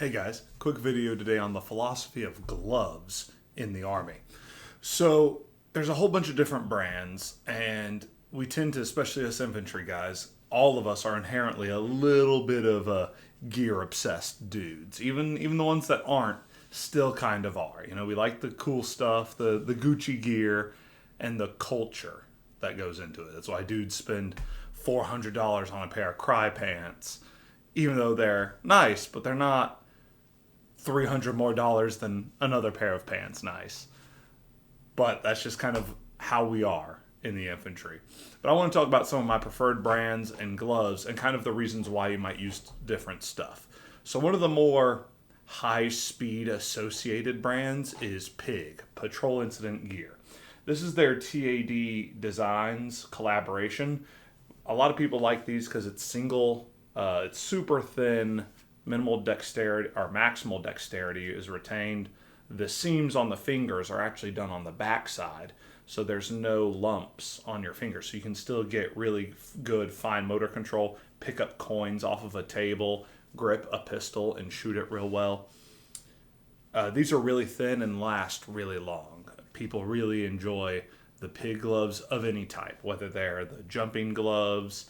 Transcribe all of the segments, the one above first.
Hey guys, quick video today on the philosophy of gloves in the Army. So there's a whole bunch of different brands, and we tend to, especially us infantry guys, all of us are inherently a little bit of a gear obsessed dudes. Even the ones that aren't still kind of are. You know, we like the cool stuff, the Gucci gear, and the culture that goes into it. That's why dudes spend $400 on a pair of cry pants, even though they're nice, but they're not $300 more than another pair of pants nice. But that's just kind of how we are in the infantry. But I want to talk about some of my preferred brands and gloves and kind of the reasons why you might use different stuff. So one of the more high speed associated brands is PIG, Patrol Incident Gear. This is their TAD Designs collaboration. A lot of people like these because it's single, it's super thin, minimal dexterity or maximal dexterity is retained. The seams on the fingers are actually done on the back side, so there's no lumps on your fingers. So you can still get really good fine motor control, pick up coins off of a table, grip a pistol, and shoot it real well. These are really thin and last really long. People really enjoy the PIG gloves of any type, whether they're the jumping gloves,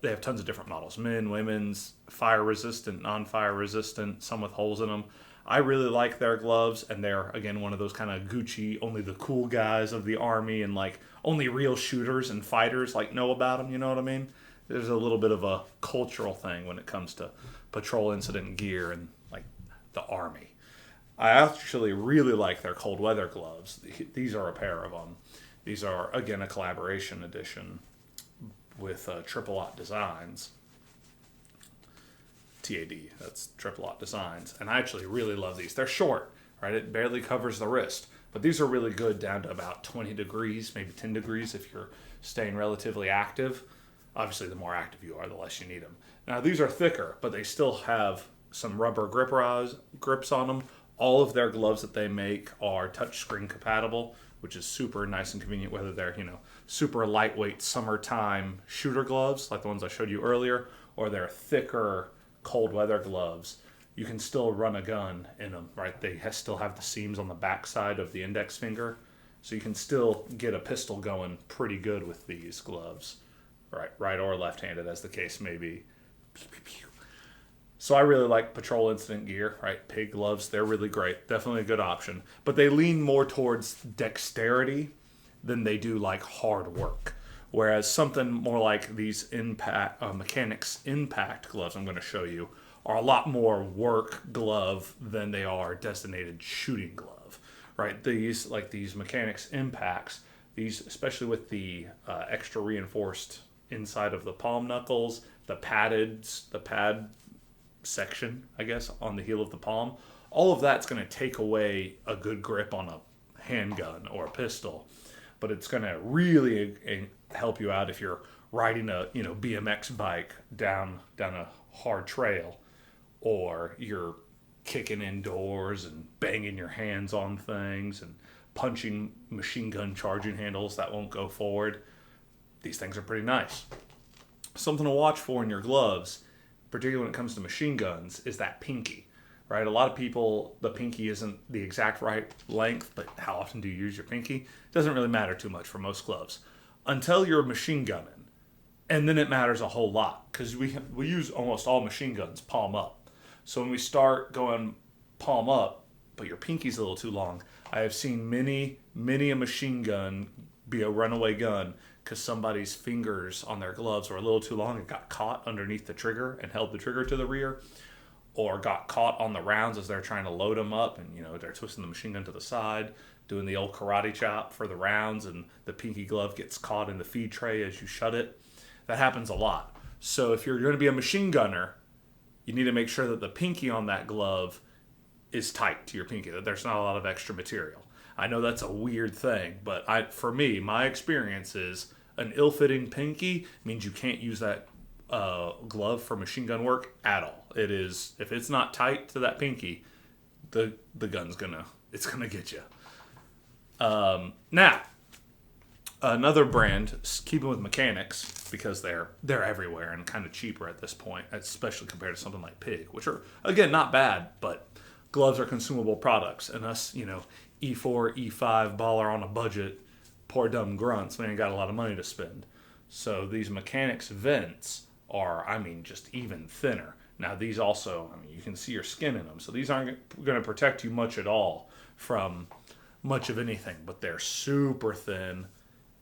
they have tons of different models, men, women's, fire resistant, non-fire resistant, some with holes in them. I really like their gloves, and they're, again, one of those kind of Gucci, only the cool guys of the Army and like only real shooters and fighters like know about them, you know what I mean? There's a little bit of a cultural thing when it comes to patrol incident gear and like the Army. I actually really like their cold weather gloves. These are a pair of them. These are, again, a collaboration edition with Triple Lot Designs. TAD, that's Triple Lot Designs. And I actually really love these. They're short, right? It barely covers the wrist. But these are really good down to about 20 degrees, maybe 10 degrees if you're staying relatively active. Obviously, the more active you are, the less you need them. Now, these are thicker, but they still have some rubber grips on them. All of their gloves that they make are touchscreen compatible, which is super nice and convenient, whether they're, super lightweight summertime shooter gloves, like the ones I showed you earlier, or they're thicker cold weather gloves. You can still run a gun in them, right? They still have the seams on the back side of the index finger, so you can still get a pistol going pretty good with these gloves, right or left-handed, as the case may be. So I really like Patrol Incident Gear, right? PIG gloves, they're really great. Definitely a good option. But they lean more towards dexterity than they do like hard work. Whereas something more like these mechanix impact gloves I'm going to show you are a lot more work glove than they are designated shooting glove, right? These mechanix impacts, these especially with the extra reinforced inside of the palm knuckles, the pad section, I guess, on the heel of the palm, all of that's going to take away a good grip on a handgun or a pistol, but it's going to really help you out if you're riding a BMX bike down a hard trail, or you're kicking indoors and banging your hands on things and punching machine gun charging handles that won't go forward. These things are pretty nice. Something to watch for in your gloves, particularly when it comes to machine guns, is that pinky, right? A lot of people, the pinky isn't the exact right length, but how often do you use your pinky? It doesn't really matter too much for most gloves until you're machine gunning, and then it matters a whole lot because we use almost all machine guns palm up. So when we start going palm up, but your pinky's a little too long, I have seen many a machine gun be a runaway gun because somebody's fingers on their gloves were a little too long and got caught underneath the trigger and held the trigger to the rear, or got caught on the rounds as they're trying to load them up, and they're twisting the machine gun to the side, doing the old karate chop for the rounds, and the pinky glove gets caught in the feed tray as you shut it. That happens a lot. So if you're going to be a machine gunner, you need to make sure that the pinky on that glove is tight to your pinky, that there's not a lot of extra material. I know that's a weird thing, but for me, my experience is an ill-fitting pinky means you can't use that glove for machine gun work at all. It is, if it's not tight to that pinky, the gun's gonna get you. Now, Another brand, keeping with mechanics, because they're everywhere and kind of cheaper at this point, especially compared to something like Pig, which are, again, not bad, but gloves are consumable products. And us, E4, E5 baller on a budget, poor dumb grunts, we ain't got a lot of money to spend. So these mechanics vents are, just even thinner. Now these also, you can see your skin in them, so these aren't going to protect you much at all from much of anything, but they're super thin.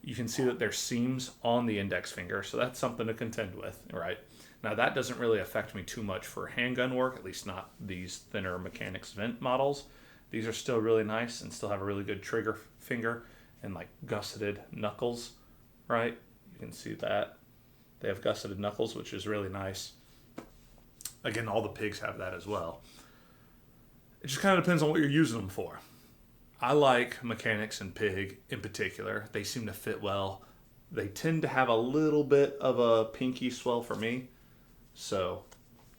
You can see that there's seams on the index finger, so that's something to contend with, right? Now that doesn't really affect me too much for handgun work, at least not these thinner mechanics vent models. These are still really nice and still have a really good trigger finger and like gusseted knuckles, right? You can see that. They have gusseted knuckles, which is really nice. Again, all the Pigs have that as well. It just kind of depends on what you're using them for. I like mechanics and Pig in particular. They seem to fit well. They tend to have a little bit of a pinky swell for me. So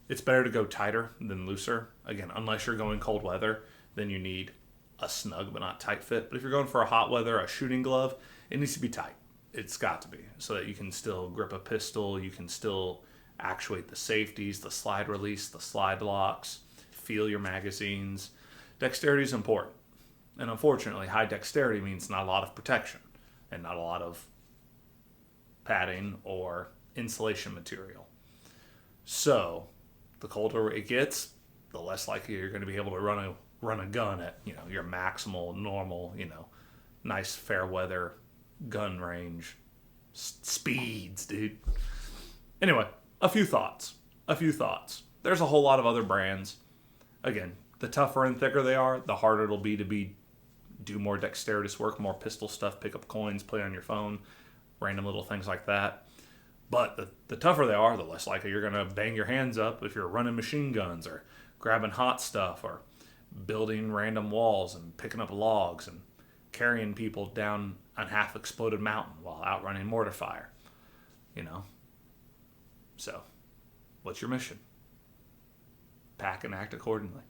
it's better to go tighter than looser. Again, unless you're going cold weather, then you need a snug but not tight fit. But if you're going for a hot weather, a shooting glove, it needs to be tight. It's got to be, so that you can still grip a pistol. You can still actuate the safeties, the slide release, the slide locks, feel your magazines. Dexterity is important. And unfortunately, high dexterity means not a lot of protection and not a lot of padding or insulation material. So, the colder it gets, the less likely you're going to be able to run a gun at, your maximal, normal, nice fair weather gun range speeds, dude. Anyway, a few thoughts. There's a whole lot of other brands. Again, the tougher and thicker they are, the harder it'll be to do more dexterous work, more pistol stuff, pick up coins, play on your phone, random little things like that. But the tougher they are, the less likely you're going to bang your hands up if you're running machine guns or grabbing hot stuff or building random walls and picking up logs and carrying people down a half-exploded mountain while outrunning mortar fire. So, what's your mission? Pack and act accordingly.